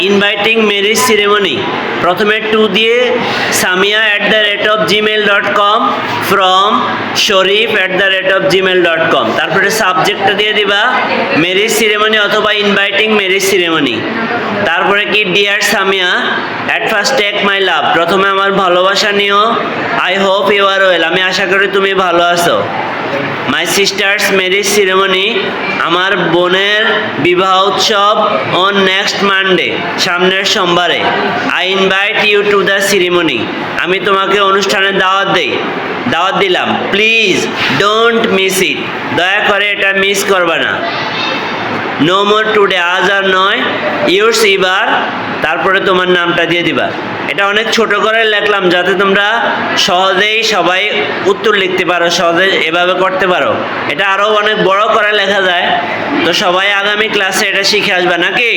Inviting marriage ceremony প্রথমে to দিয়ে samia@gmail.com from sharif@gmail.com তারপরে সাবজেক্টটা দিয়ে দিবা ম্যারেজ সেরেমনি অথবা ইনভাইটিং ম্যারেজ সেরেমনি। তারপরে কি dear Samia, at first take my love, প্রথমে আমার ভালোবাসা নিও। I hope you are well, আমি আশা করি তুমি ভালো আছো। মাই সিস্টার্স ম্যারেজ সেরেমনি, আমার বোনের বিবাহ উৎসব অন নেক্সট মানডে, সামনের সোমবারে। I invite you to the ceremony, আমি তোমাকে অনুষ্ঠানের দাওয়াত দিলাম। প্লিজ ডোন্ট মিস ইট, দয়া করে এটা মিস করবা না। নো মোর টুডে, আজ আর নয়। ইউরস ইবার, তারপরে তোমার নামটা দিয়ে দিবা। এটা অনেক ছোট করে লিখলাম যাতে তোমরা সহজেই সবাই উত্তর লিখতে পারো, সহজে এভাবে করতে পারো। এটা আরও অনেক বড় করে লেখা যায়। তো সবাই আগামী ক্লাসে এটা শিখে আসবে নাকি?